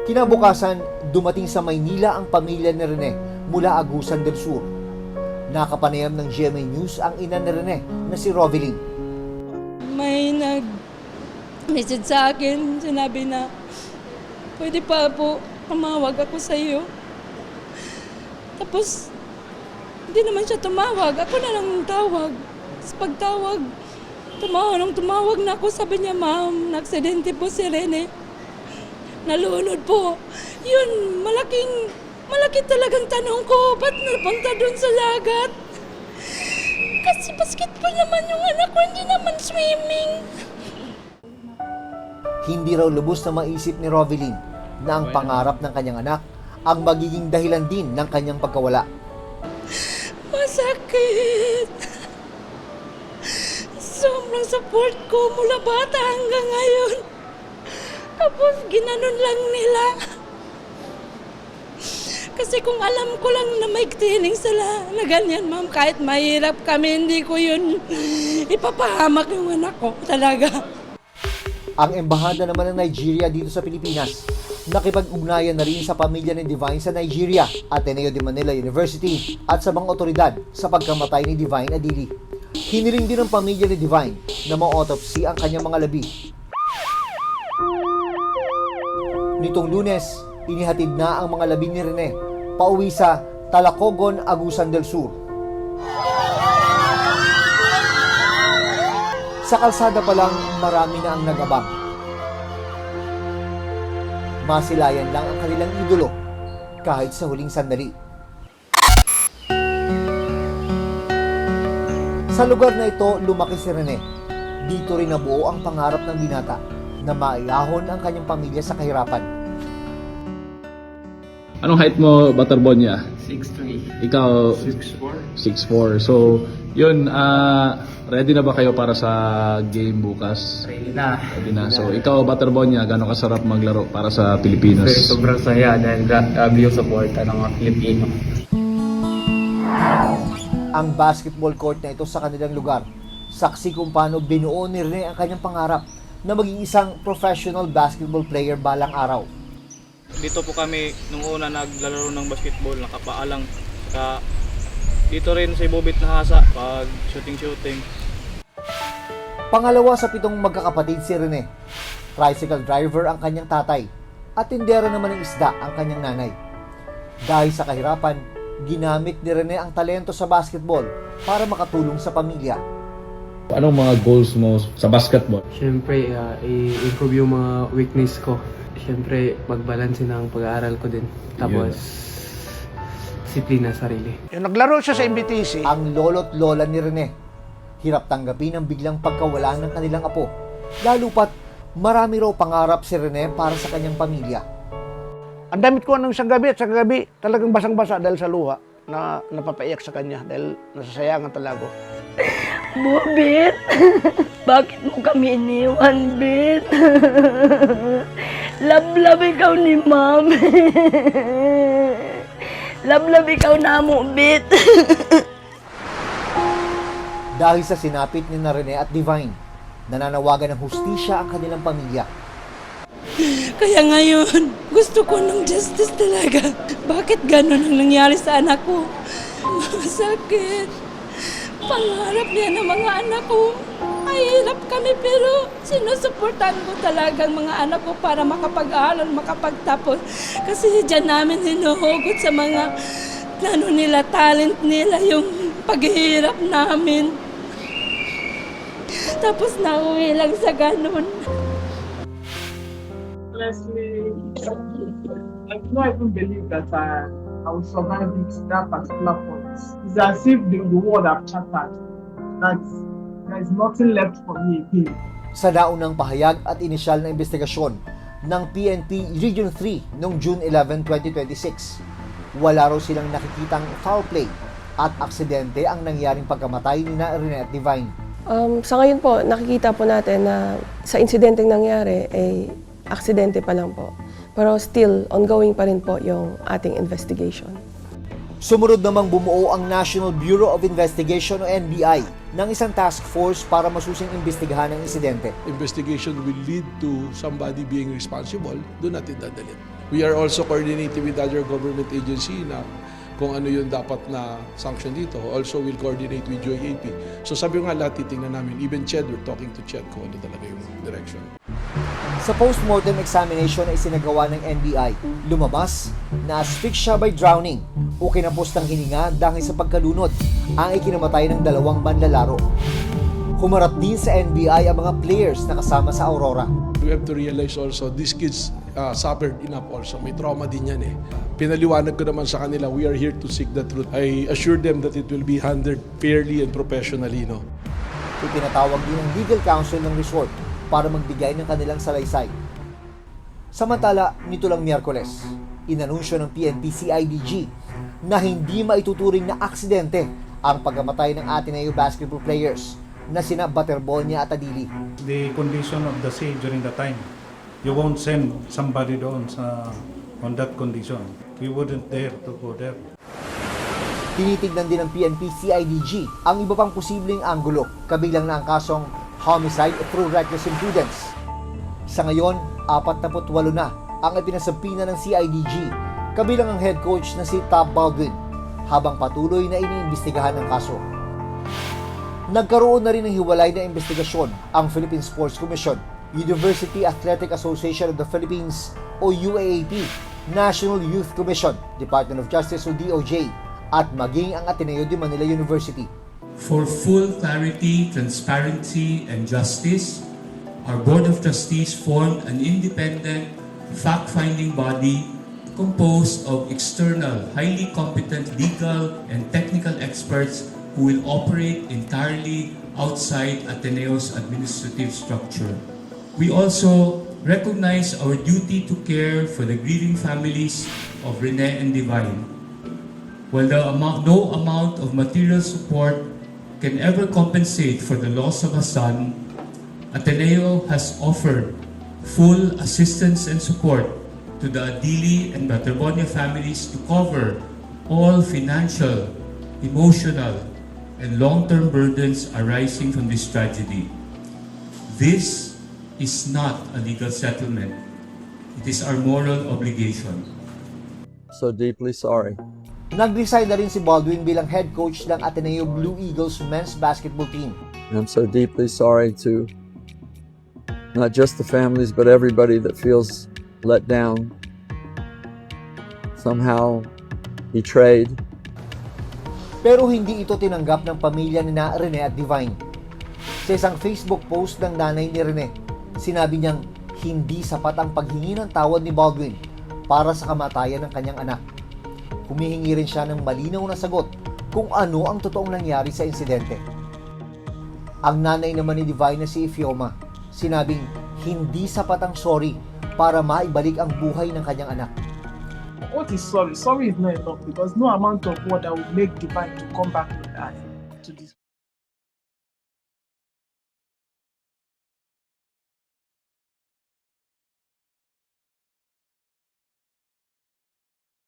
Kinabukasan, dumating sa Maynila ang pamilya ni Rene mula Agusan del Sur. Nakapanayam ng GMA News ang ina ni Rene na si Rovelyn. May nag-message sa akin, sinabi na, pwede pa po, tumawag ako sa iyo. Tapos, hindi naman siya tumawag, ako na lang tawag. Tapos pagtawag, tumawag na ako, sabi niya, ma'am, na-aksidente po si Rene. Nalunod po. Yun, malaki talagang tanong ko, ba't napunta doon sa lagat? Kasi basketball naman yung anak ko, hindi naman swimming. Hindi raw lubos na maisip ni Rovelyn na ang pangarap ng kanyang anak ang magiging dahilan din ng kanyang pagkawala. Masakit. Sobrang support ko mula bata hanggang ngayon. Tapos ginanon lang nila. Kasi kung alam ko lang na may training sila na ganyan, ma'am, kahit mahirap kami, hindi ko yun ipapahamak yung anak ko talaga. Ang embahada naman ng Nigeria dito sa Pilipinas, nakipag-ugnayan na rin sa pamilya ni Divine sa Nigeria, Ateneo de Manila University at sa mga otoridad sa pagkamatay ni Divine Adili. Hiniling din ng pamilya ni Divine na ma-autopsy ang kanyang mga labi. Nitong Lunes, inihatid na ang mga labi ni Rene pauwi sa Talacogon, Agusan del Sur. Sa kalsada pa lang, marami na ang nag-abang. Masilayan lang ang kanilang idolo kahit sa huling sandali. Sa lugar na ito, lumaki si Rene. Dito rin nabuo ang pangarap ng binata na maiahon ang kanyang pamilya sa kahirapan. Anong height mo, Butterbonia? 6'3". Ikaw? 6'4". So, yun, ready na ba kayo para sa game bukas? Ready na. Ready na. So, ikaw, Butterbonia, gano'ng kasarap maglaro para sa Pilipinas? Sobrang saya dahil grabe yung support ng mga Pilipino. Ang basketball court na ito sa kanilang lugar, saksi kung paano binuo ni Rene ang kanyang pangarap na maging isang professional basketball player balang araw. Dito po kami nung una naglalaro ng basketball, nakapaalang. Saka dito rin sa Ibobit na hasa pag shooting. Pangalawa sa 7 magkakapatid si Rene. Tricycle driver ang kanyang tatay at tindera naman ng isda ang kanyang nanay. Dahil sa kahirapan, ginamit ni Rene ang talento sa basketball para makatulong sa pamilya. Anong mga goals mo sa basketball? Siyempre, i-improve yung mga weakness ko. Siyempre, magbalansin ang pag-aaral ko din. Tapos, disiplina sarili. Yung naglaro siya sa MBTC, Ang lolo't lola ni Rene, hirap tanggapin ang biglang pagkawala ng kanilang apo. Lalo pat marami raw pangarap si Rene para sa kanyang pamilya. ang damit ko nung isang gabi at sa gabi, talagang basang-basa dahil sa luha na napapaiyak sa kanya dahil nasasayangan talaga. Bobit, bakit mo kami iniwan, Bit? Love ikaw ni Ma'am. Love ikaw na mo, Bit. Dahil sa sinapit ni na Rene at Divine, nananawagan ng hustisya ang kanilang pamilya. Kaya ngayon, gusto ko ng justice talaga. Bakit gano'n ang nangyari sa anak ko? Masakit. Pangarap niya ng mga anak ko. Mahirap kami pero sinusuportan ko talaga ang mga anak ko para makapag-aaral, makapagtapos. Kasi dyan namin hinuhugot sa mga nila, talent nila, yung paghihirap namin. Tapos nauwi lang sa ganun. Honestly, I don't even believe that I will survive that particular point. It's as if the world have shattered. There is nothing left for me again. Sa naunang pahayag at inisyal na investigasyon ng PNP Region 3 noong June 11, 2026, wala raw silang nakikitang foul play at aksidente ang nangyaring pagkamatay ni Rene at Divine. Sa ngayon po, nakikita po natin na sa insidenteng nangyari ay aksidente pa lang po. Pero still, ongoing pa rin po yung ating investigation. Sumunod namang bumuo ang National Bureau of Investigation o NBI ng isang task force para masusing imbestigahan ang insidente. Investigation will lead to somebody being responsible, do natin dadalhin. We are also coordinating with other government agency na kung ano yung dapat na sanction dito. Also, we'll coordinate with UAAP. So sabi ko nga lahat titingnan namin. Even Ched, we're talking to Ched kung ano talaga yung direction. Sa post-mortem examination na isinagawa ng NBI, lumabas na asphyxia by drowning o kinapos ng hininga dahil sa pagkalunod ang ikinamatay ng 2 manlalaro. Humarap din sa NBI ang mga players na kasama sa Aurora. We have to realize also, these kids suffered enough also. May trauma din yan eh. Pinaliwanag ko naman sa kanila, we are here to seek the truth. I assure them that it will be handled fairly and professionally. No? Ipinatawag din ng legal counsel ng resort para magbigay ng kanilang salaysay. Samantala, nito lang Miyerkules, inanunsyo ng PNP-CIDG na hindi maituturing na aksidente ang pagkamatay ng Ateneo basketball players na sina Baterbonia at Adili. The condition of the sea during the time, you won't send somebody doon on that condition. We wouldn't dare to go there. Tinitignan din ng PNP-CIDG ang iba pang posibleng anggulo, kabilang na ang kasong homicide through reckless imprudence. Sa ngayon, 48 na ang ipinasampina ng CIDG, kabilang ang head coach na si Tab Baldwin, habang patuloy na iniimbestigahan ng kaso. Nagkaroon na rin ng hiwalay na investigasyon ang Philippine Sports Commission, University Athletic Association of the Philippines o UAAP, National Youth Commission, Department of Justice o DOJ, at maging ang Ateneo de Manila University. For full clarity, transparency, and justice, our Board of Trustees formed an independent, fact-finding body composed of external, highly competent legal and technical experts who will operate entirely outside Ateneo's administrative structure. We also recognize our duty to care for the grieving families of Rene and Divine. While no amount of material support can ever compensate for the loss of a son, Ateneo has offered full assistance and support to the Adili and Baterbonia families to cover all financial, emotional, and long-term burdens arising from this tragedy. This is not a legal settlement. It is our moral obligation. So deeply sorry. Nag-resign na rin si Baldwin bilang head coach ng Ateneo Blue Eagles men's basketball team. And I'm so deeply sorry to not just the families, but everybody that feels let down, somehow betrayed. Pero hindi ito tinanggap ng pamilya ni na Rene at Divine. Sa isang Facebook post ng nanay ni Rene, sinabi niyang hindi sapat ang paghingi ng tawad ni Baldwin para sa kamatayan ng kanyang anak. Humihingi rin siya ng malinaw na sagot kung ano ang totoong nangyari sa insidente. Ang nanay naman ni Divine na si Ifioma, sinabing hindi sapat ang sorry para maibalik ang buhay ng kanyang anak. What is sorry? Sorry is not enough because no amount of word that will make Divine to come back with us to this.